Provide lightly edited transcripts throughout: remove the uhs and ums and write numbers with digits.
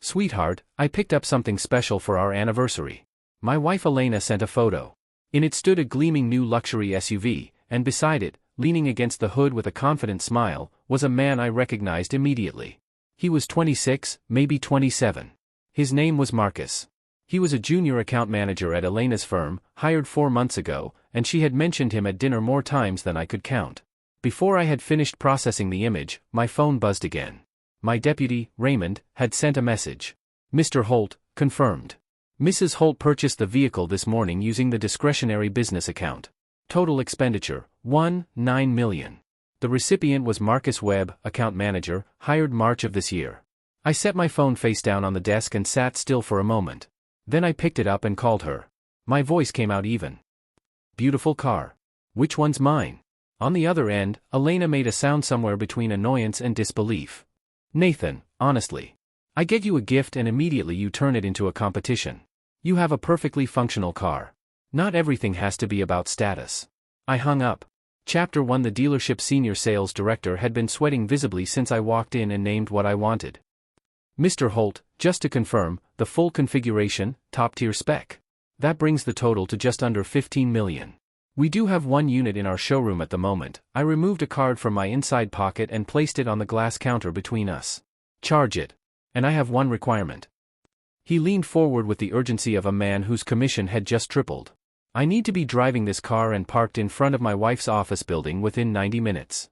Sweetheart, I picked up something special for our anniversary. My wife Elena sent a photo. In it stood a gleaming new luxury SUV, and beside it, leaning against the hood with a confident smile, was a man I recognized immediately. He was 26, maybe 27. His name was Marcus. He was a junior account manager at Elena's firm, hired 4 months ago, and she had mentioned him at dinner more times than I could count. Before I had finished processing the image, my phone buzzed again. My deputy, Raymond, had sent a message. Mr. Holt, confirmed. Mrs. Holt purchased the vehicle this morning using the discretionary business account. Total expenditure, $1.9 million. The recipient was Marcus Webb, account manager, hired March of this year. I set my phone face down on the desk and sat still for a moment. Then I picked it up and called her. My voice came out even. Beautiful car. Which one's mine? On the other end, Elena made a sound somewhere between annoyance and disbelief. Nathan, honestly. I get you a gift and immediately you turn it into a competition. You have a perfectly functional car. Not everything has to be about status. I hung up. Chapter 1. The dealership senior sales director had been sweating visibly since I walked in and named what I wanted. Mr. Holt, just to confirm, the full configuration, top-tier spec. That brings the total to just under $15 million. We do have one unit in our showroom at the moment. I removed a card from my inside pocket and placed it on the glass counter between us. Charge it. And I have one requirement. He leaned forward with the urgency of a man whose commission had just tripled. I need to be driving this car and parked in front of my wife's office building within 90 minutes.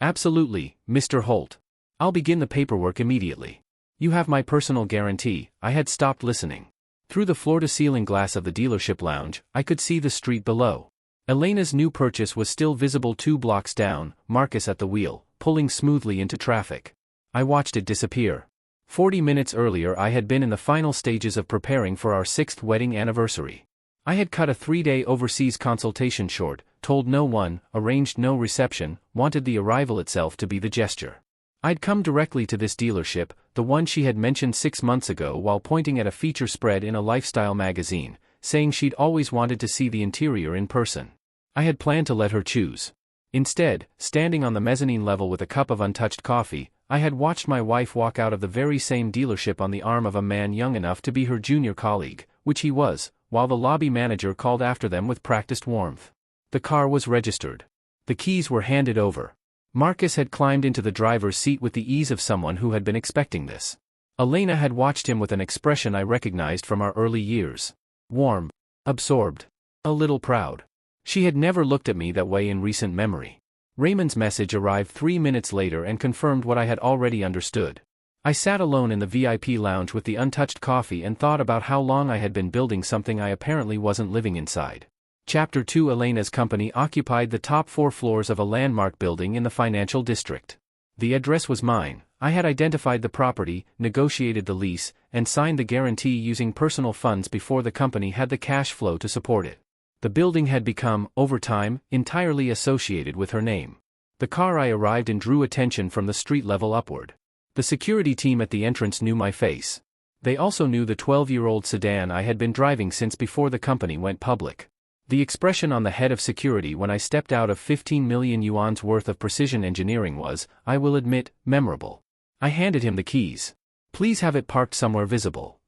Absolutely, Mr. Holt. I'll begin the paperwork immediately. You have my personal guarantee. I had stopped listening. Through the floor-to-ceiling glass of the dealership lounge, I could see the street below. Elena's new purchase was still visible 2 blocks down, Marcus at the wheel, pulling smoothly into traffic. I watched it disappear. 40 minutes earlier I had been in the final stages of preparing for our 6th wedding anniversary. I had cut a 3-day overseas consultation short, told no one, arranged no reception, wanted the arrival itself to be the gesture. I'd come directly to this dealership, the one she had mentioned 6 months ago while pointing at a feature spread in a lifestyle magazine, saying she'd always wanted to see the interior in person. I had planned to let her choose. Instead, standing on the mezzanine level with a cup of untouched coffee, I had watched my wife walk out of the very same dealership on the arm of a man young enough to be her junior colleague, which he was, while the lobby manager called after them with practiced warmth. The car was registered. The keys were handed over. Marcus had climbed into the driver's seat with the ease of someone who had been expecting this. Elena had watched him with an expression I recognized from our early years. Warm. Absorbed. A little proud. She had never looked at me that way in recent memory. Raymond's message arrived 3 minutes later and confirmed what I had already understood. I sat alone in the VIP lounge with the untouched coffee and thought about how long I had been building something I apparently wasn't living inside. Chapter 2. Elena's company occupied the top 4 floors of a landmark building in the financial district. The address was mine. I had identified the property, negotiated the lease, and signed the guarantee using personal funds before the company had the cash flow to support it. The building had become, over time, entirely associated with her name. The car I arrived in drew attention from the street level upward. The security team at the entrance knew my face. They also knew the 12-year-old sedan I had been driving since before the company went public. The expression on the head of security when I stepped out of 15 million yuan's worth of precision engineering was, I will admit, memorable. I handed him the keys. Please have it parked somewhere visible.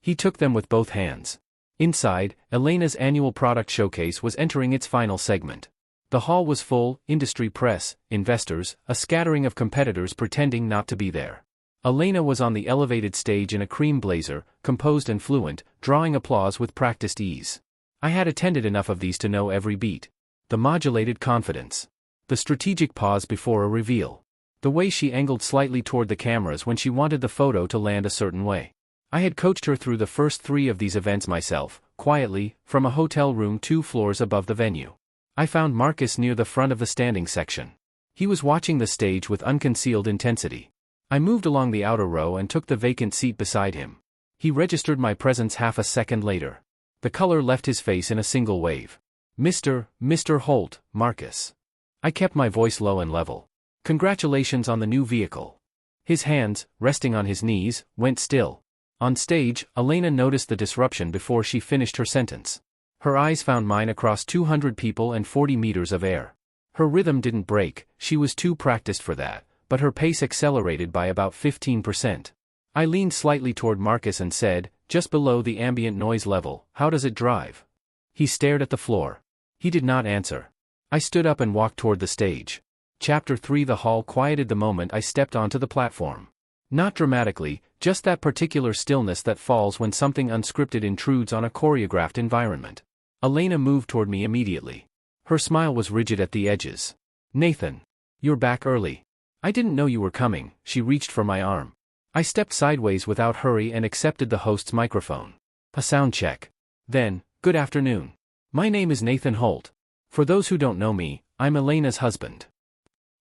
He took them with both hands. Inside, Elena's annual product showcase was entering its final segment. The hall was full, industry press, investors, a scattering of competitors pretending not to be there. Elena was on the elevated stage in a cream blazer, composed and fluent, drawing applause with practiced ease. I had attended enough of these to know every beat. The modulated confidence. The strategic pause before a reveal. The way she angled slightly toward the cameras when she wanted the photo to land a certain way. I had coached her through the first 3 of these events myself, quietly, from a hotel room 2 floors above the venue. I found Marcus near the front of the standing section. He was watching the stage with unconcealed intensity. I moved along the outer row and took the vacant seat beside him. He registered my presence half a second later. The color left his face in a single wave. Mr. Holt, Marcus. I kept my voice low and level. Congratulations on the new vehicle. His hands, resting on his knees, went still. On stage, Elena noticed the disruption before she finished her sentence. Her eyes found mine across 200 people and 40 meters of air. Her rhythm didn't break, she was too practiced for that, but her pace accelerated by about 15%. I leaned slightly toward Marcus and said, just below the ambient noise level. How does it drive? He stared at the floor. He did not answer. I stood up and walked toward the stage. Chapter 3. The hall quieted the moment I stepped onto the platform. Not dramatically, just that particular stillness that falls when something unscripted intrudes on a choreographed environment. Elena moved toward me immediately. Her smile was rigid at the edges. Nathan. You're back early. I didn't know you were coming. She reached for my arm. I stepped sideways without hurry and accepted the host's microphone. A sound check. Then, good afternoon. My name is Nathan Holt. For those who don't know me, I'm Elena's husband.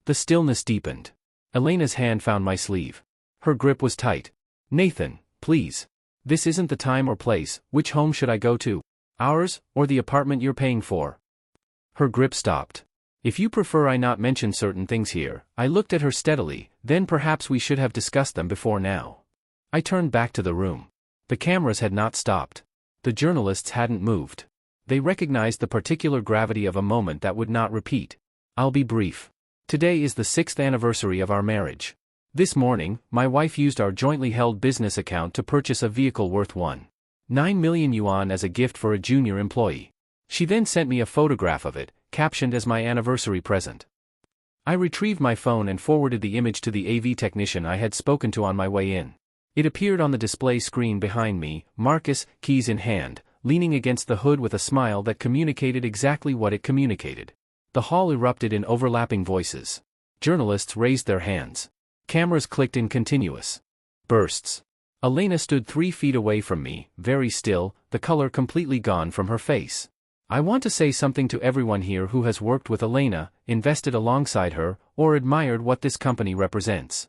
The stillness deepened. Elena's hand found my sleeve. Her grip was tight. Nathan, please. This isn't the time or place. Which home should I go to? Ours, or the apartment you're paying for? Her grip stopped. If you prefer I not mention certain things here. I looked at her steadily, then perhaps we should have discussed them before now. I turned back to the room. The cameras had not stopped. The journalists hadn't moved. They recognized the particular gravity of a moment that would not repeat. I'll be brief. Today is the 6th anniversary of our marriage. This morning, my wife used our jointly held business account to purchase a vehicle worth 1.9 million yuan as a gift for a junior employee. She then sent me a photograph of it, captioned as my anniversary present. I retrieved my phone and forwarded the image to the AV technician I had spoken to on my way in. It appeared on the display screen behind me, Marcus, keys in hand, leaning against the hood with a smile that communicated exactly what it communicated. The hall erupted in overlapping voices. Journalists raised their hands. Cameras clicked in continuous bursts. Elena stood 3 feet away from me, very still, the color completely gone from her face. I want to say something to everyone here who has worked with Elena, invested alongside her, or admired what this company represents.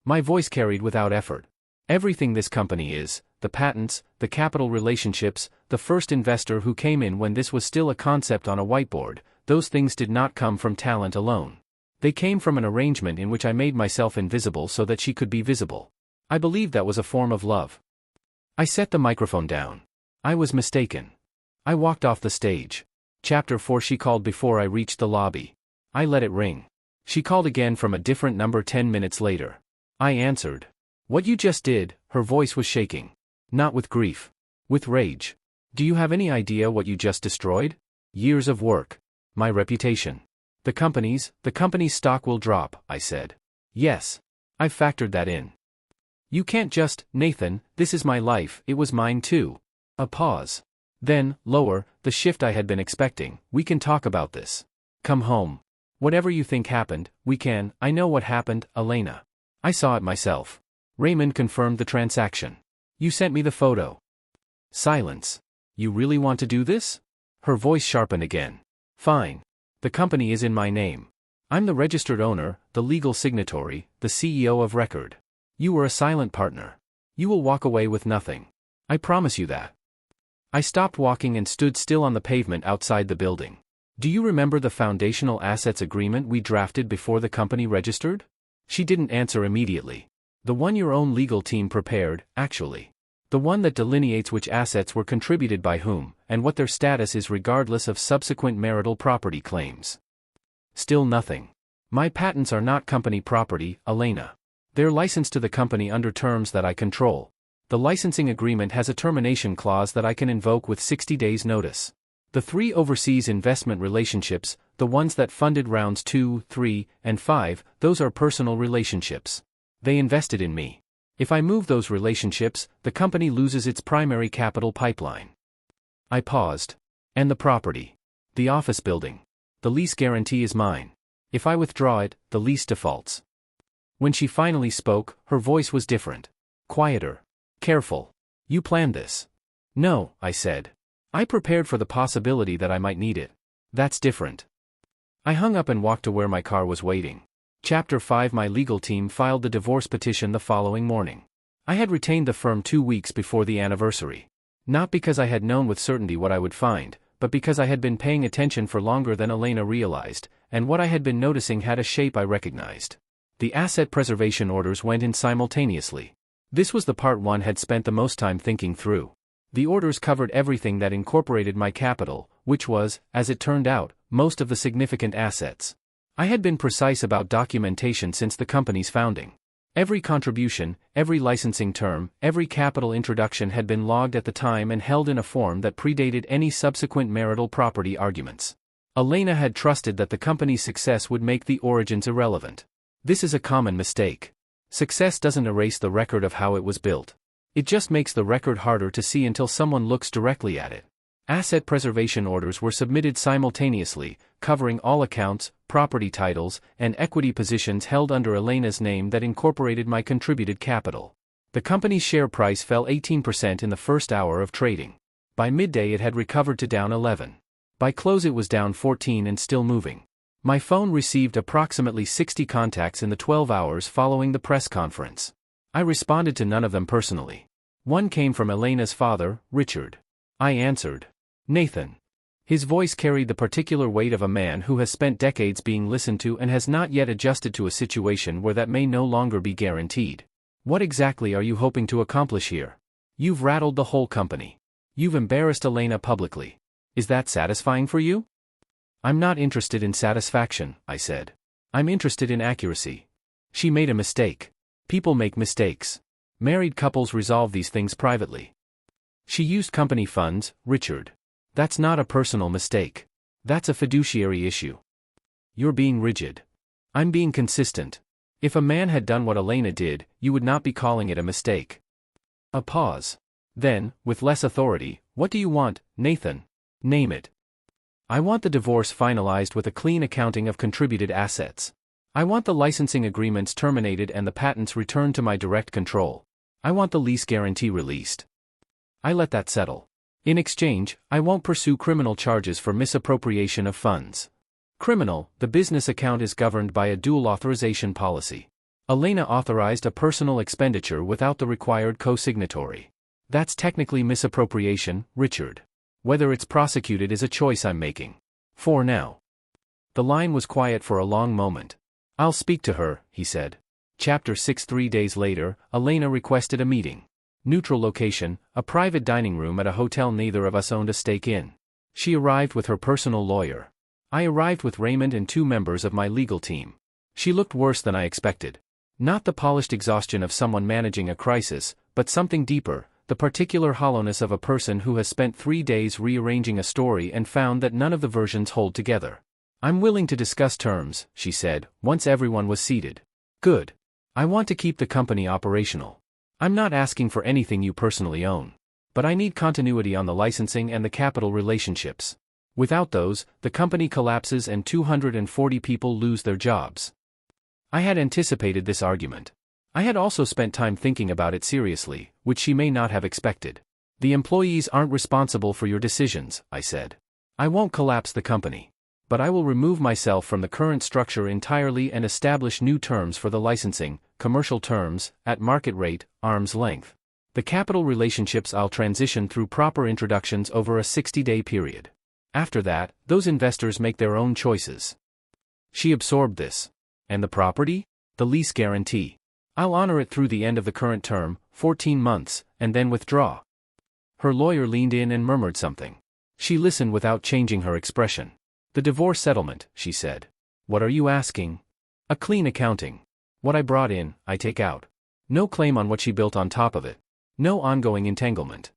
My voice carried without effort. Everything this company is, the patents, the capital relationships, the first investor who came in when this was still a concept on a whiteboard, those things did not come from talent alone. They came from an arrangement in which I made myself invisible so that she could be visible. I believed that was a form of love. I set the microphone down. I was mistaken. I walked off the stage. Chapter 4. She called before I reached the lobby. I let it ring. She called again from a different number 10 minutes later. I answered. What you just did, her voice was shaking. Not with grief. With rage. Do you have any idea what you just destroyed? Years of work. My reputation. The company's stock will drop, I said. Yes. I've factored that in. You can't just, Nathan, this is my life, it was mine too. A pause. Then, lower, the shift I had been expecting. We can talk about this. Come home. Whatever you think happened, we can. I know what happened, Elena. I saw it myself. Raymond confirmed the transaction. You sent me the photo. Silence. You really want to do this? Her voice sharpened again. Fine. The company is in my name. I'm the registered owner, the legal signatory, the CEO of record. You were a silent partner. You will walk away with nothing. I promise you that. I stopped walking and stood still on the pavement outside the building. Do you remember the foundational assets agreement we drafted before the company registered? She didn't answer immediately. The one your own legal team prepared, actually. The one that delineates which assets were contributed by whom, and what their status is regardless of subsequent marital property claims. Still nothing. My patents are not company property, Elena. They're licensed to the company under terms that I control. The licensing agreement has a termination clause that I can invoke with 60 days' notice. The 3 overseas investment relationships, the ones that funded rounds 2, 3, and 5, those are personal relationships. They invested in me. If I move those relationships, the company loses its primary capital pipeline. I paused. And the property. The office building. The lease guarantee is mine. If I withdraw it, the lease defaults. When she finally spoke, her voice was different. Quieter. Careful. You planned this. No, I said. I prepared for the possibility that I might need it. That's different. I hung up and walked to where my car was waiting. Chapter 5. My legal team filed the divorce petition the following morning. I had retained the firm 2 weeks before the anniversary. Not because I had known with certainty what I would find, but because I had been paying attention for longer than Elena realized, and what I had been noticing had a shape I recognized. The asset preservation orders went in simultaneously. This was the part one had spent the most time thinking through. The orders covered everything that incorporated my capital, which was, as it turned out, most of the significant assets. I had been precise about documentation since the company's founding. Every contribution, every licensing term, every capital introduction had been logged at the time and held in a form that predated any subsequent marital property arguments. Elena had trusted that the company's success would make the origins irrelevant. This is a common mistake. Success doesn't erase the record of how it was built. It just makes the record harder to see until someone looks directly at it. Asset preservation orders were submitted simultaneously, covering all accounts, property titles, and equity positions held under Elena's name that incorporated my contributed capital. The company's share price fell 18% in the first hour of trading. By midday it had recovered to down 11. By close it was down 14 and still moving. My phone received approximately 60 contacts in the 12 hours following the press conference. I responded to none of them personally. One came from Elena's father, Richard. I answered. Nathan. His voice carried the particular weight of a man who has spent decades being listened to and has not yet adjusted to a situation where that may no longer be guaranteed. What exactly are you hoping to accomplish here? You've rattled the whole company. You've embarrassed Elena publicly. Is that satisfying for you? I'm not interested in satisfaction, I said. I'm interested in accuracy. She made a mistake. People make mistakes. Married couples resolve these things privately. She used company funds, Richard. That's not a personal mistake. That's a fiduciary issue. You're being rigid. I'm being consistent. If a man had done what Elena did, you would not be calling it a mistake. A pause. Then, with less authority, what do you want, Nathan? Name it. I want the divorce finalized with a clean accounting of contributed assets. I want the licensing agreements terminated and the patents returned to my direct control. I want the lease guarantee released. I let that settle. In exchange, I won't pursue criminal charges for misappropriation of funds. Criminal, the business account is governed by a dual authorization policy. Elena authorized a personal expenditure without the required co-signatory. That's technically misappropriation, Richard. Whether it's prosecuted is a choice I'm making. For now. The line was quiet for a long moment. I'll speak to her, he said. Chapter 6. 3 days later, Elena requested a meeting. Neutral location, a private dining room at a hotel neither of us owned a stake in. She arrived with her personal lawyer. I arrived with Raymond and 2 members of my legal team. She looked worse than I expected. Not the polished exhaustion of someone managing a crisis, but something deeper, the particular hollowness of a person who has spent 3 days rearranging a story and found that none of the versions hold together. I'm willing to discuss terms, she said, once everyone was seated. Good. I want to keep the company operational. I'm not asking for anything you personally own. But I need continuity on the licensing and the capital relationships. Without those, the company collapses and 240 people lose their jobs. I had anticipated this argument. I had also spent time thinking about it seriously, which she may not have expected. The employees aren't responsible for your decisions, I said. I won't collapse the company. But I will remove myself from the current structure entirely and establish new terms for the licensing, commercial terms, at market rate, arm's length. The capital relationships I'll transition through proper introductions over a 60-day period. After that, those investors make their own choices. She absorbed this. And the property? The lease guarantee. I'll honor it through the end of the current term, 14 months, and then withdraw. Her lawyer leaned in and murmured something. She listened without changing her expression. The divorce settlement, she said. What are you asking? A clean accounting. What I brought in, I take out. No claim on what she built on top of it. No ongoing entanglement.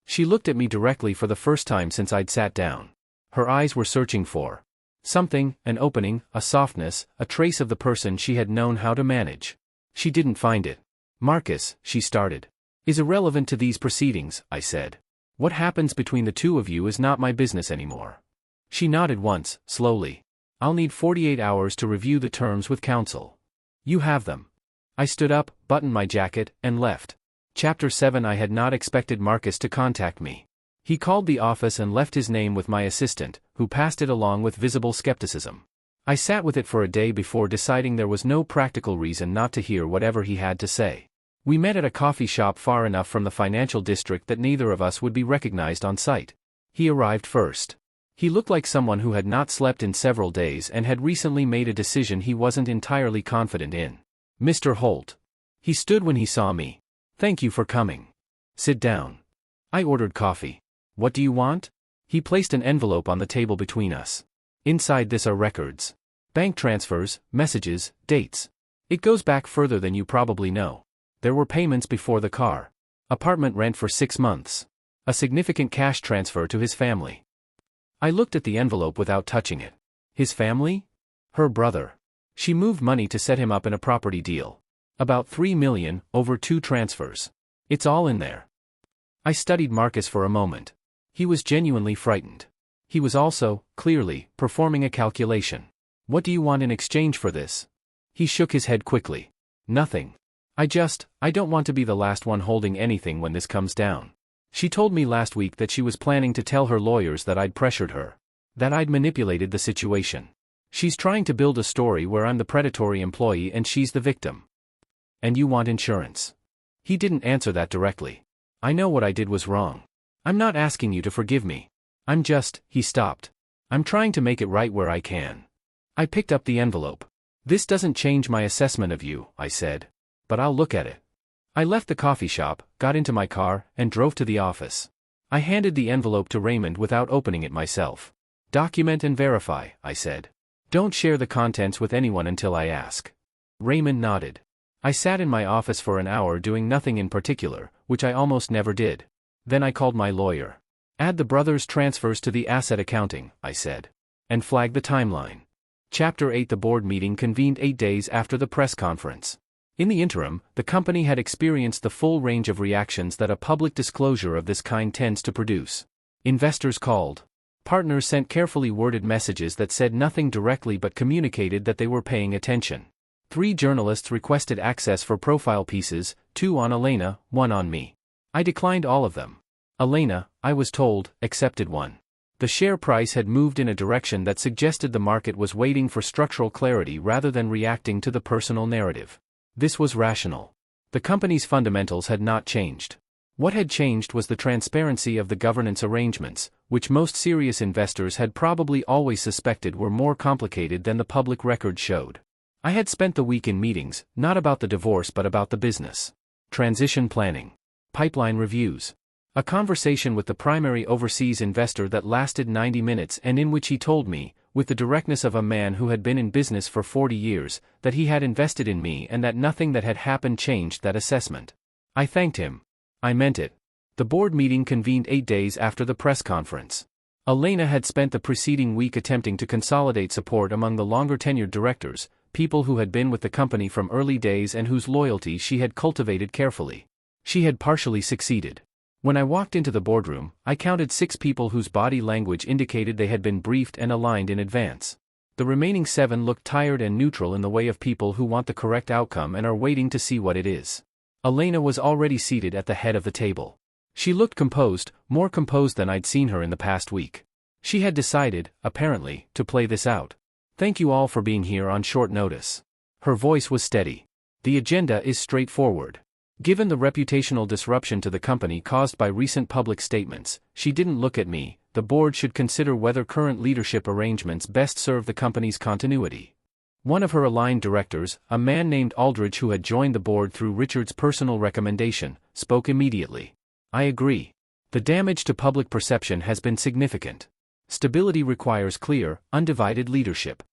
She looked at me directly for the first time since I'd sat down. Her eyes were searching for something, an opening, a softness, a trace of the person she had known how to manage. She didn't find it. Marcus, she started, is irrelevant to these proceedings, I said. What happens between the two of you is not my business anymore. She nodded once, slowly. I'll need 48 hours to review the terms with counsel. You have them. I stood up, buttoned my jacket, and left. Chapter 7. I had not expected Marcus to contact me. He called the office and left his name with my assistant, who passed it along with visible skepticism. I sat with it for a day before deciding there was no practical reason not to hear whatever he had to say. We met at a coffee shop far enough from the financial district that neither of us would be recognized on sight. He arrived first. He looked like someone who had not slept in several days and had recently made a decision he wasn't entirely confident in. Mr. Holt. He stood when he saw me. Thank you for coming. Sit down. I ordered coffee. What do you want? He placed an envelope on the table between us. Inside this are records. Bank transfers, messages, dates. It goes back further than you probably know. There were payments before the car. Apartment rent for 6 months. A significant cash transfer to his family. I looked at the envelope without touching it. His family? Her brother. She moved money to set him up in a property deal. About $3 million, over 2 transfers. It's all in there. I studied Marcus for a moment. He was genuinely frightened. He was also, clearly, performing a calculation. What do you want in exchange for this? He shook his head quickly. Nothing. I don't want to be the last one holding anything when this comes down. She told me last week that she was planning to tell her lawyers that I'd pressured her. That I'd manipulated the situation. She's trying to build a story where I'm the predatory employee and she's the victim. And you want insurance? He didn't answer that directly. I know what I did was wrong. I'm not asking you to forgive me. He stopped. I'm trying to make it right where I can. I picked up the envelope. This doesn't change my assessment of you, I said. But I'll look at it. I left the coffee shop, got into my car, and drove to the office. I handed the envelope to Raymond without opening it myself. Document and verify, I said. Don't share the contents with anyone until I ask. Raymond nodded. I sat in my office for an hour doing nothing in particular, which I almost never did. Then I called my lawyer. Add the brothers' transfers to the asset accounting, I said. And flag the timeline. Chapter 8. The board meeting convened 8 days after the press conference. In the interim, the company had experienced the full range of reactions that a public disclosure of this kind tends to produce. Investors called. Partners sent carefully worded messages that said nothing directly but communicated that they were paying attention. 3 journalists requested access for profile pieces, 2 on Elena, 1 on me. I declined all of them. Elena, I was told, accepted one. The share price had moved in a direction that suggested the market was waiting for structural clarity rather than reacting to the personal narrative. This was rational. The company's fundamentals had not changed. What had changed was the transparency of the governance arrangements, which most serious investors had probably always suspected were more complicated than the public record showed. I had spent the week in meetings, not about the divorce but about the business. Transition planning. Pipeline reviews. A conversation with the primary overseas investor that lasted 90 minutes and in which he told me, with the directness of a man who had been in business for 40 years, that he had invested in me and that nothing that had happened changed that assessment. I thanked him. I meant it. The board meeting convened 8 days after the press conference. Elena had spent the preceding week attempting to consolidate support among the longer-tenured directors, people who had been with the company from early days and whose loyalty she had cultivated carefully. She had partially succeeded. When I walked into the boardroom, I counted 6 people whose body language indicated they had been briefed and aligned in advance. The remaining 7 looked tired and neutral in the way of people who want the correct outcome and are waiting to see what it is. Elena was already seated at the head of the table. She looked composed, more composed than I'd seen her in the past week. She had decided, apparently, to play this out. Thank you all for being here on short notice. Her voice was steady. The agenda is straightforward. Given the reputational disruption to the company caused by recent public statements, she didn't look at me. The board should consider whether current leadership arrangements best serve the company's continuity. One of her aligned directors, a man named Aldridge who had joined the board through Richard's personal recommendation, spoke immediately. I agree. The damage to public perception has been significant. Stability requires clear, undivided leadership.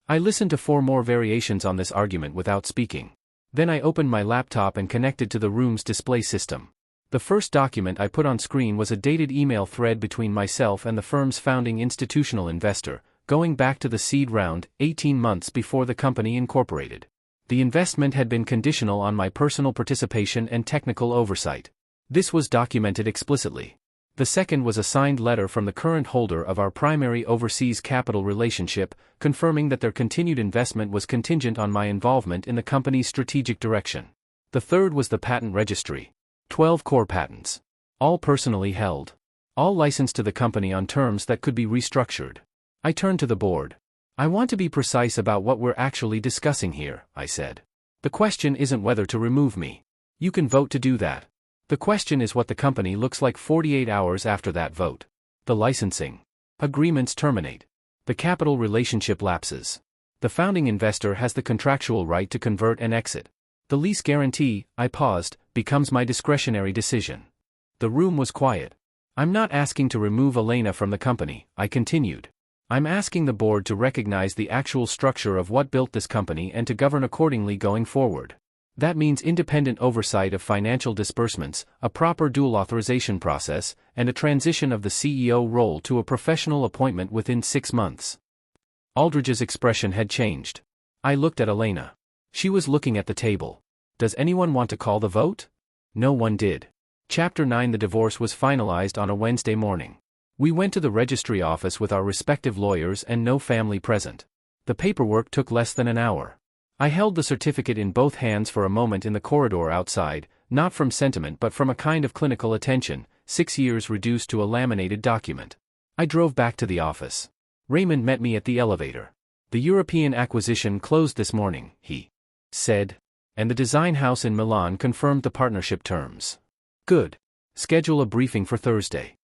I listened to 4 more variations on this argument without speaking. Then I opened my laptop and connected to the room's display system. The first document I put on screen was a dated email thread between myself and the firm's founding institutional investor, going back to the seed round, 18 months before the company incorporated. The investment had been conditional on my personal participation and technical oversight. This was documented explicitly. The second was a signed letter from the current holder of our primary overseas capital relationship, confirming that their continued investment was contingent on my involvement in the company's strategic direction. The third was the patent registry. 12 core patents. All personally held. All licensed to the company on terms that could be restructured. I turned to the board. I want to be precise about what we're actually discussing here, I said. The question isn't whether to remove me. You can vote to do that. The question is what the company looks like 48 hours after that vote. The licensing agreements terminate. The capital relationship lapses. The founding investor has the contractual right to convert and exit. The lease guarantee, I paused, becomes my discretionary decision. The room was quiet. I'm not asking to remove Elena from the company, I continued. I'm asking the board to recognize the actual structure of what built this company and to govern accordingly going forward. That means independent oversight of financial disbursements, a proper dual authorization process, and a transition of the CEO role to a professional appointment within 6 months. Aldridge's expression had changed. I looked at Elena. She was looking at the table. Does anyone want to call the vote? No one did. Chapter 9. The divorce was finalized on a Wednesday morning. We went to the registry office with our respective lawyers and no family present. The paperwork took less than an hour. I held the certificate in both hands for a moment in the corridor outside, not from sentiment but from a kind of clinical attention, 6 years reduced to a laminated document. I drove back to the office. Raymond met me at the elevator. The European acquisition closed this morning, he said. And the design house in Milan confirmed the partnership terms. Good. Schedule a briefing for Thursday.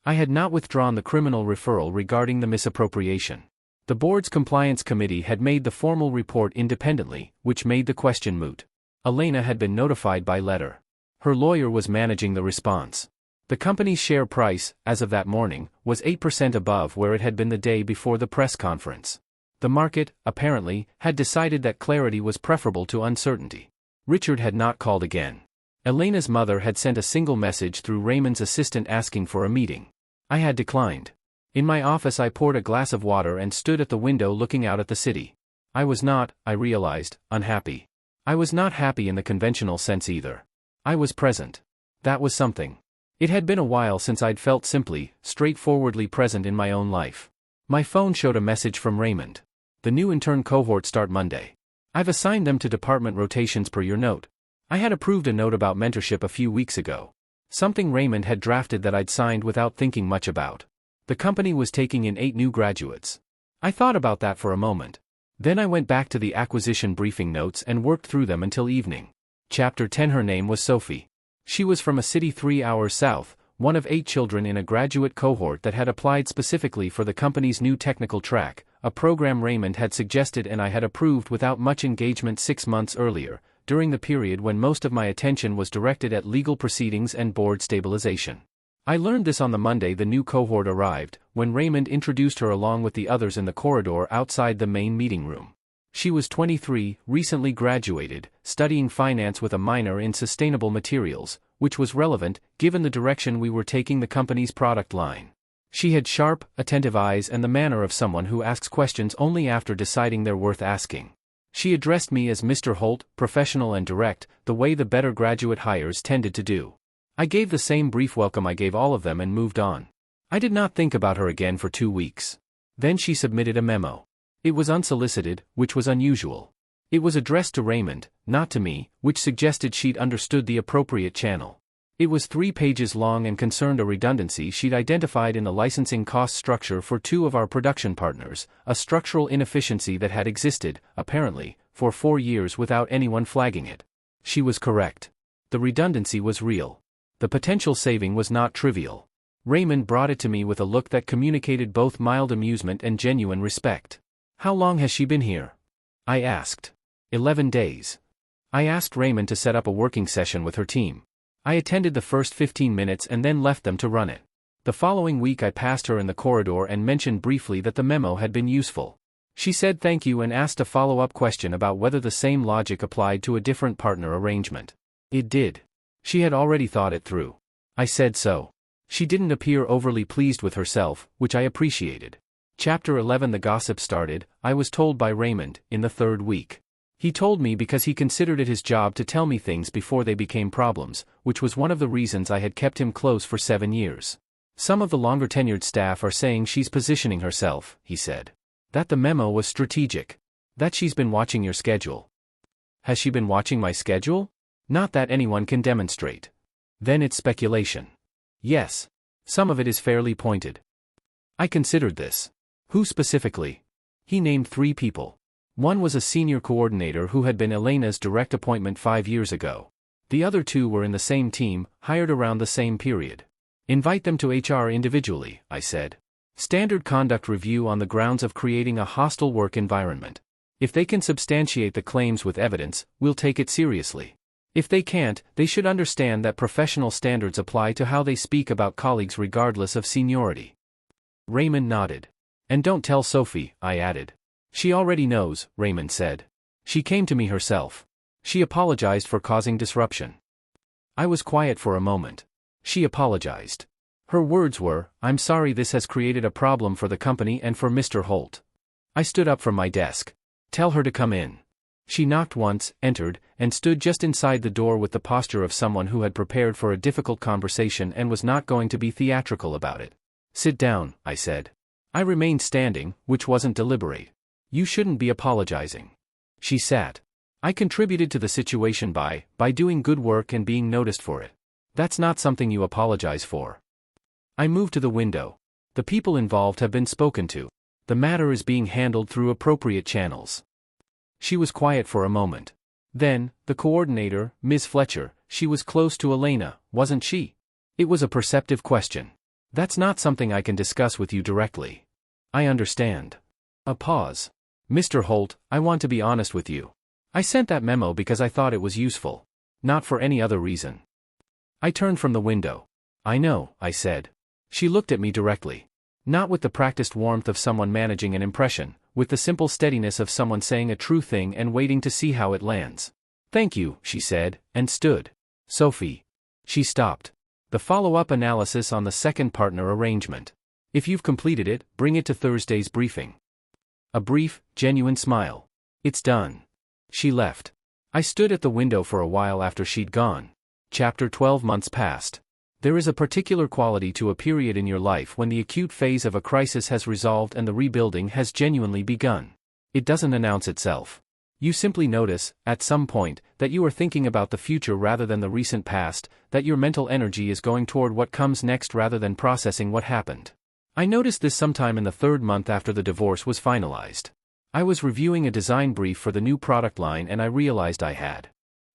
I had not withdrawn the criminal referral regarding the misappropriation. The board's compliance committee had made the formal report independently, which made the question moot. Elena had been notified by letter. Her lawyer was managing the response. The company's share price, as of that morning, was 8% above where it had been the day before the press conference. The market, apparently, had decided that clarity was preferable to uncertainty. Richard had not called again. Elena's mother had sent a single message through Raymond's assistant asking for a meeting. I had declined. In my office I poured a glass of water and stood at the window looking out at the city. I was not, I realized, unhappy. I was not happy in the conventional sense either. I was present. That was something. It had been a while since I'd felt simply, straightforwardly present in my own life. My phone showed a message from Raymond. The new intern cohort start Monday. I've assigned them to department rotations per your note. I had approved a note about mentorship a few weeks ago. Something Raymond had drafted that I'd signed without thinking much about. The company was taking in 8 new graduates. I thought about that for a moment. Then I went back to the acquisition briefing notes and worked through them until evening. Chapter 10. Her name was Sophie. She was from a city 3 hours south, one of 8 children in a graduate cohort that had applied specifically for the company's new technical track, a program Raymond had suggested and I had approved without much engagement 6 months earlier, during the period when most of my attention was directed at legal proceedings and board stabilization. I learned this on the Monday the new cohort arrived, when Raymond introduced her along with the others in the corridor outside the main meeting room. She was 23, recently graduated, studying finance with a minor in sustainable materials, which was relevant, given the direction we were taking the company's product line. She had sharp, attentive eyes and the manner of someone who asks questions only after deciding they're worth asking. She addressed me as Mr. Holt, professional and direct, the way the better graduate hires tended to do. I gave the same brief welcome I gave all of them and moved on. I did not think about her again for 2 weeks. Then she submitted a memo. It was unsolicited, which was unusual. It was addressed to Raymond, not to me, which suggested she'd understood the appropriate channel. It was 3 pages long and concerned a redundancy she'd identified in the licensing cost structure for 2 of our production partners, a structural inefficiency that had existed, apparently, for 4 years without anyone flagging it. She was correct. The redundancy was real. The potential saving was not trivial. Raymond brought it to me with a look that communicated both mild amusement and genuine respect. How long has she been here? I asked. 11 days. I asked Raymond to set up a working session with her team. I attended the first 15 minutes and then left them to run it. The following week I passed her in the corridor and mentioned briefly that the memo had been useful. She said thank you and asked a follow-up question about whether the same logic applied to a different partner arrangement. It did. She had already thought it through. I said so. She didn't appear overly pleased with herself, which I appreciated. Chapter 11. The gossip started, I was told by Raymond, in the 3rd week. He told me because he considered it his job to tell me things before they became problems, which was one of the reasons I had kept him close for 7 years. Some of the longer-tenured staff are saying she's positioning herself, he said. That the memo was strategic. That she's been watching your schedule. Has she been watching my schedule? Not that anyone can demonstrate. Then it's speculation. Yes. Some of it is fairly pointed. I considered this. Who specifically? He named 3 people. One was a senior coordinator who had been Elena's direct appointment 5 years ago. The other 2 were in the same team, hired around the same period. Invite them to HR individually, I said. Standard conduct review on the grounds of creating a hostile work environment. If they can substantiate the claims with evidence, we'll take it seriously. If they can't, they should understand that professional standards apply to how they speak about colleagues regardless of seniority. Raymond nodded. And don't tell Sophie, I added. She already knows, Raymond said. She came to me herself. She apologized for causing disruption. I was quiet for a moment. She apologized. Her words were, I'm sorry this has created a problem for the company and for Mr. Holt. I stood up from my desk. Tell her to come in. She knocked once, entered, and stood just inside the door with the posture of someone who had prepared for a difficult conversation and was not going to be theatrical about it. Sit down, I said. I remained standing, which wasn't deliberate. You shouldn't be apologizing. She sat. I contributed to the situation by doing good work and being noticed for it. That's not something you apologize for. I moved to the window. The people involved have been spoken to. The matter is being handled through appropriate channels. She was quiet for a moment. Then, the coordinator, Ms. Fletcher, she was close to Elena, wasn't she? It was a perceptive question. That's not something I can discuss with you directly. I understand. A pause. Mr. Holt, I want to be honest with you. I sent that memo because I thought it was useful. Not for any other reason. I turned from the window. I know, I said. She looked at me directly. Not with the practiced warmth of someone managing an impression, with the simple steadiness of someone saying a true thing and waiting to see how it lands. Thank you, she said, and stood. Sophie. She stopped. The follow-up analysis on the second partner arrangement. If you've completed it, bring it to Thursday's briefing. A brief, genuine smile. It's done. She left. I stood at the window for a while after she'd gone. Chapter 12 months passed. There is a particular quality to a period in your life when the acute phase of a crisis has resolved and the rebuilding has genuinely begun. It doesn't announce itself. You simply notice, at some point, that you are thinking about the future rather than the recent past, that your mental energy is going toward what comes next rather than processing what happened. I noticed this sometime in the third month after the divorce was finalized. I was reviewing a design brief for the new product line and I realized I had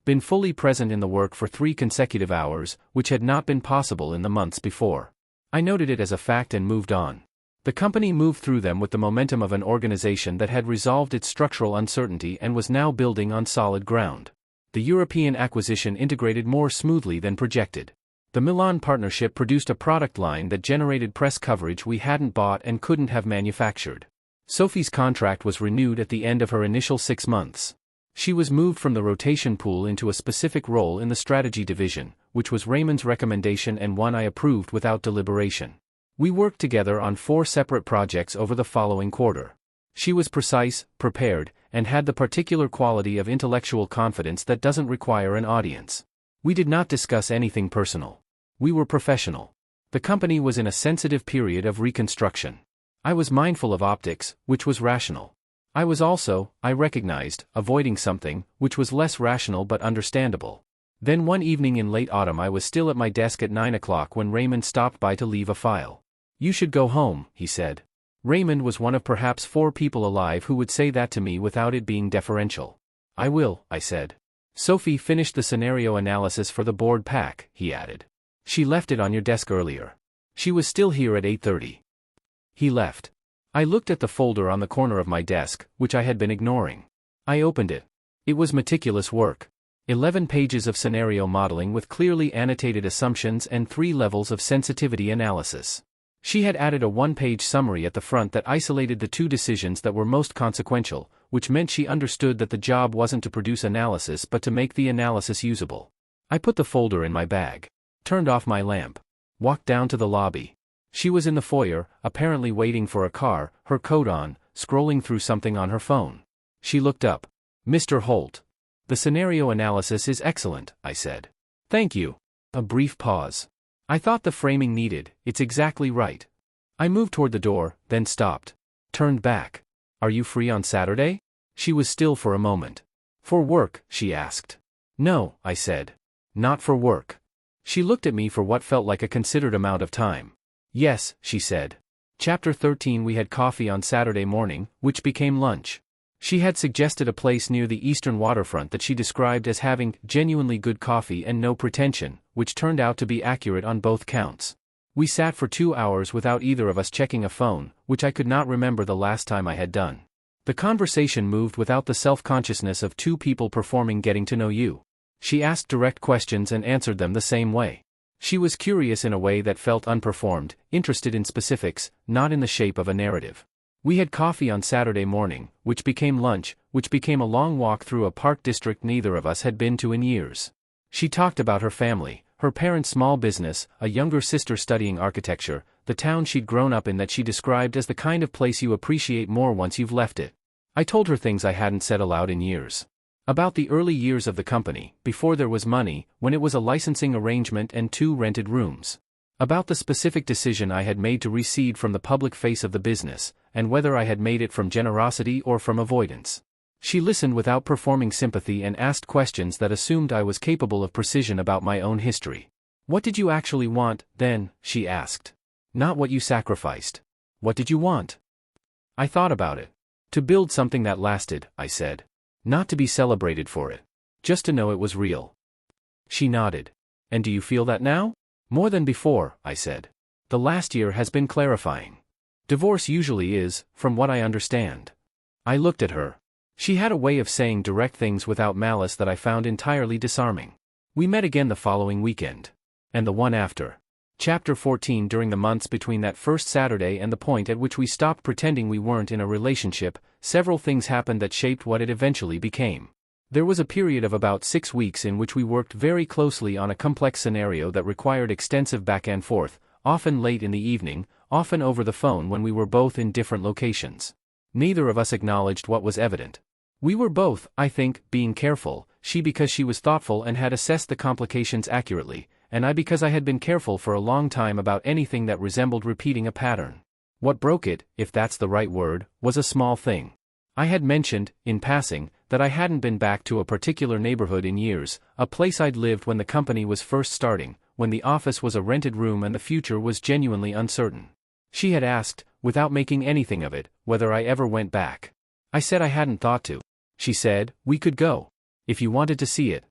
been fully present in the work for 3 consecutive hours, which had not been possible in the months before. I noted it as a fact and moved on. The company moved through them with the momentum of an organization that had resolved its structural uncertainty and was now building on solid ground. The European acquisition integrated more smoothly than projected. The Milan partnership produced a product line that generated press coverage we hadn't bought and couldn't have manufactured. Sophie's contract was renewed at the end of her initial 6 months. She was moved from the rotation pool into a specific role in the strategy division, which was Raymond's recommendation and one I approved without deliberation. We worked together on 4 separate projects over the following quarter. She was precise, prepared, and had the particular quality of intellectual confidence that doesn't require an audience. We did not discuss anything personal. We were professional. The company was in a sensitive period of reconstruction. I was mindful of optics, which was rational. I was also, I recognized, avoiding something, which was less rational but understandable. Then one evening in late autumn I was still at my desk at 9 o'clock when Raymond stopped by to leave a file. You should go home, he said. Raymond was one of perhaps 4 people alive who would say that to me without it being deferential. I will, I said. Sophie finished the scenario analysis for the board pack, he added. She left it on your desk earlier. She was still here at 8:30. He left. I looked at the folder on the corner of my desk, which I had been ignoring. I opened it. It was meticulous work. 11 pages of scenario modeling with clearly annotated assumptions and 3 levels of sensitivity analysis. She had added a 1-page summary at the front that isolated the 2 decisions that were most consequential, which meant she understood that the job wasn't to produce analysis but to make the analysis usable. I put the folder in my bag. Turned off my lamp. Walked down to the lobby. She was in the foyer, apparently waiting for a car, her coat on, scrolling through something on her phone. She looked up. Mr. Holt. The scenario analysis is excellent, I said. Thank you. A brief pause. I thought the framing needed, it's exactly right. I moved toward the door, then stopped. Turned back. Are you free on Saturday? She was still for a moment. For work, she asked. No, I said. Not for work. She looked at me for what felt like a considered amount of time. Yes, she said. Chapter 13. We had coffee on Saturday morning, which became lunch. She had suggested a place near the eastern waterfront that she described as having genuinely good coffee and no pretension, which turned out to be accurate on both counts. We sat for 2 hours without either of us checking a phone, which I could not remember the last time I had done. The conversation moved without the self-consciousness of 2 people performing getting to know you. She asked direct questions and answered them the same way. She was curious in a way that felt unperformed, interested in specifics, not in the shape of a narrative. We had coffee on Saturday morning, which became lunch, which became a long walk through a park district neither of us had been to in years. She talked about her family, her parents' small business, a younger sister studying architecture, the town she'd grown up in that she described as the kind of place you appreciate more once you've left it. I told her things I hadn't said aloud in years. About the early years of the company, before there was money, when it was a licensing arrangement and 2 rented rooms. About the specific decision I had made to recede from the public face of the business, and whether I had made it from generosity or from avoidance. She listened without performing sympathy and asked questions that assumed I was capable of precision about my own history. "What did you actually want, then?" she asked. "Not what you sacrificed. What did you want?" I thought about it. "To build something that lasted," I said. "Not to be celebrated for it. Just to know it was real." She nodded. "And do you feel that now?" "More than before," I said. "The last year has been clarifying. Divorce usually is, from what I understand." I looked at her. She had a way of saying direct things without malice that I found entirely disarming. We met again the following weekend. And the one after. Chapter 14. During the months between that first Saturday and the point at which we stopped pretending we weren't in a relationship, several things happened that shaped what it eventually became. There was a period of about 6 weeks in which we worked very closely on a complex scenario that required extensive back and forth, often late in the evening, often over the phone when we were both in different locations. Neither of us acknowledged what was evident. We were both, I think, being careful, she because she was thoughtful and had assessed the complications accurately, and I because I had been careful for a long time about anything that resembled repeating a pattern. What broke it, if that's the right word, was a small thing. I had mentioned, in passing, that I hadn't been back to a particular neighborhood in years, a place I'd lived when the company was first starting, when the office was a rented room and the future was genuinely uncertain. She had asked, without making anything of it, whether I ever went back. I said I hadn't thought to. She said, "We could go. If you wanted to see it."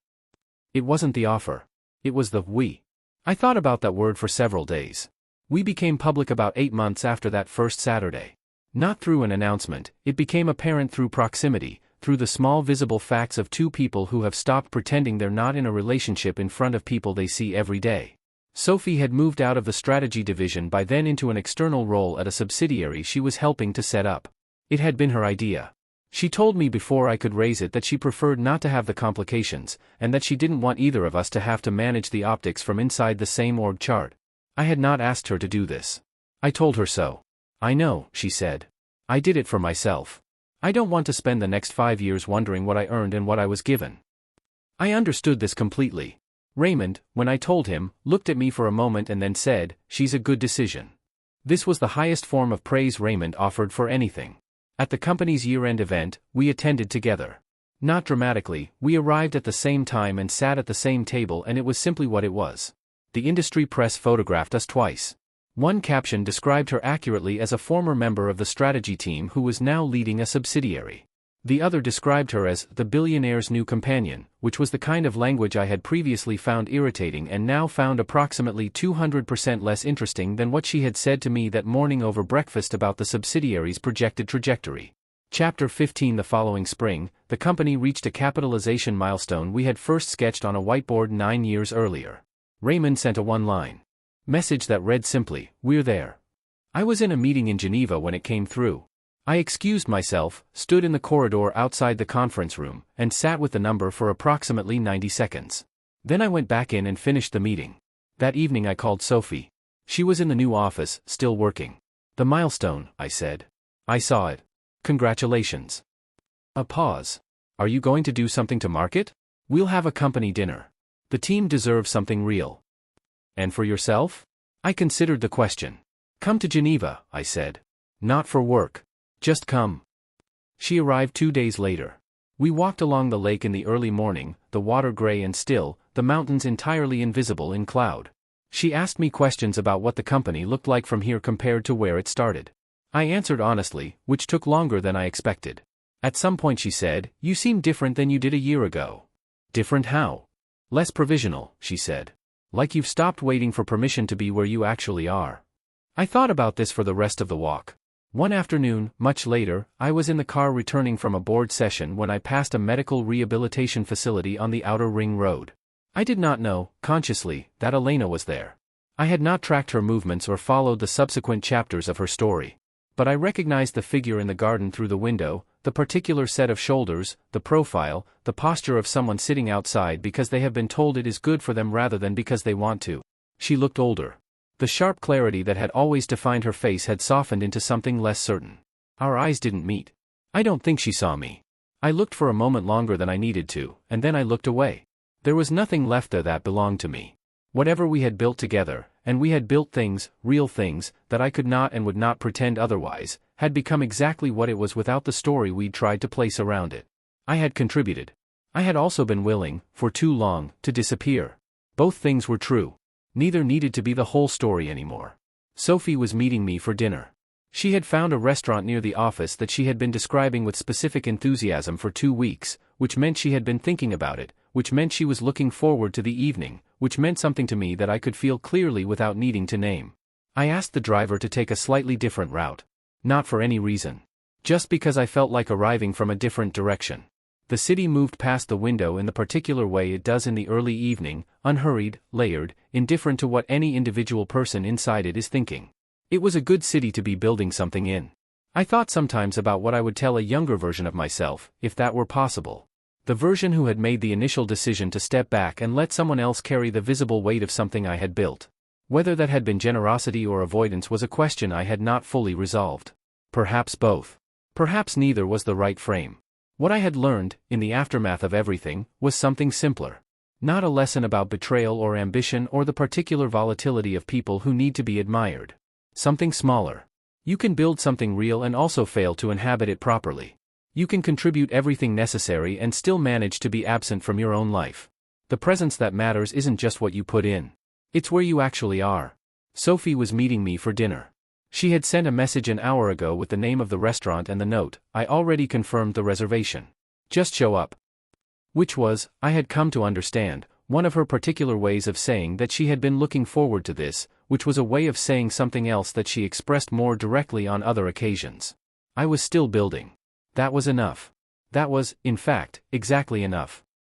It wasn't the offer. It was the we. I thought about that word for several days. We became public about 8 months after that first Saturday. Not through an announcement, it became apparent through proximity, through the small visible facts of 2 people who have stopped pretending they're not in a relationship in front of people they see every day. Sophie had moved out of the strategy division by then into an external role at a subsidiary she was helping to set up. It had been her idea. She told me before I could raise it that she preferred not to have the complications, and that she didn't want either of us to have to manage the optics from inside the same org chart. I had not asked her to do this. I told her so. "I know," she said. "I did it for myself. I don't want to spend the next 5 years wondering what I earned and what I was given." I understood this completely. Raymond, when I told him, looked at me for a moment and then said, "She's a good decision." This was the highest form of praise Raymond offered for anything. At the company's year-end event, we attended together. Not dramatically, we arrived at the same time and sat at the same table, and it was simply what it was. The industry press photographed us twice. One caption described her accurately as a former member of the strategy team who was now leading a subsidiary. The other described her as the billionaire's new companion, which was the kind of language I had previously found irritating and now found approximately 200% less interesting than what she had said to me that morning over breakfast about the subsidiary's projected trajectory. Chapter 15. The following spring, the company reached a capitalization milestone we had first sketched on a whiteboard 9 years earlier. Raymond sent a one-line message that read simply, "We're there." I was in a meeting in Geneva when it came through. I excused myself, stood in the corridor outside the conference room, and sat with the number for approximately 90 seconds. Then I went back in and finished the meeting. That evening I called Sophie. She was in the new office, still working. "The milestone," I said. "I saw it. Congratulations." A pause. "Are you going to do something to mark it?" "We'll have a company dinner. The team deserves something real." "And for yourself?" I considered the question. "Come to Geneva," I said. "Not for work. Just come." She arrived 2 days later. We walked along the lake in the early morning, the water gray and still, the mountains entirely invisible in cloud. She asked me questions about what the company looked like from here compared to where it started. I answered honestly, which took longer than I expected. At some point she said, "You seem different than you did a year ago." "Different how?" "Less provisional," she said. "Like you've stopped waiting for permission to be where you actually are." I thought about this for the rest of the walk. One afternoon, much later, I was in the car returning from a board session when I passed a medical rehabilitation facility on the Outer Ring Road. I did not know, consciously, that Elena was there. I had not tracked her movements or followed the subsequent chapters of her story. But I recognized the figure in the garden through the window, the particular set of shoulders, the profile, the posture of someone sitting outside because they have been told it is good for them rather than because they want to. She looked older. The sharp clarity that had always defined her face had softened into something less certain. Our eyes didn't meet. I don't think she saw me. I looked for a moment longer than I needed to, and then I looked away. There was nothing left there that belonged to me. Whatever we had built together, and we had built things, real things, that I could not and would not pretend otherwise, had become exactly what it was without the story we'd tried to place around it. I had contributed. I had also been willing, for too long, to disappear. Both things were true. Neither needed to be the whole story anymore. Sophie was meeting me for dinner. She had found a restaurant near the office that she had been describing with specific enthusiasm for 2 weeks, which meant she had been thinking about it, which meant she was looking forward to the evening, which meant something to me that I could feel clearly without needing to name. I asked the driver to take a slightly different route. Not for any reason. Just because I felt like arriving from a different direction. The city moved past the window in the particular way it does in the early evening, unhurried, layered, indifferent to what any individual person inside it is thinking. It was a good city to be building something in. I thought sometimes about what I would tell a younger version of myself, if that were possible. The version who had made the initial decision to step back and let someone else carry the visible weight of something I had built. Whether that had been generosity or avoidance was a question I had not fully resolved. Perhaps both. Perhaps neither was the right frame. What I had learned, in the aftermath of everything, was something simpler. Not a lesson about betrayal or ambition or the particular volatility of people who need to be admired. Something smaller. You can build something real and also fail to inhabit it properly. You can contribute everything necessary and still manage to be absent from your own life. The presence that matters isn't just what you put in. It's where you actually are. Sophie was meeting me for dinner. She had sent a message an hour ago with the name of the restaurant and the note, "I already confirmed the reservation. Just show up." Which was, I had come to understand, one of her particular ways of saying that she had been looking forward to this, which was a way of saying something else that she expressed more directly on other occasions. I was still building. That was enough. That was, in fact, exactly enough.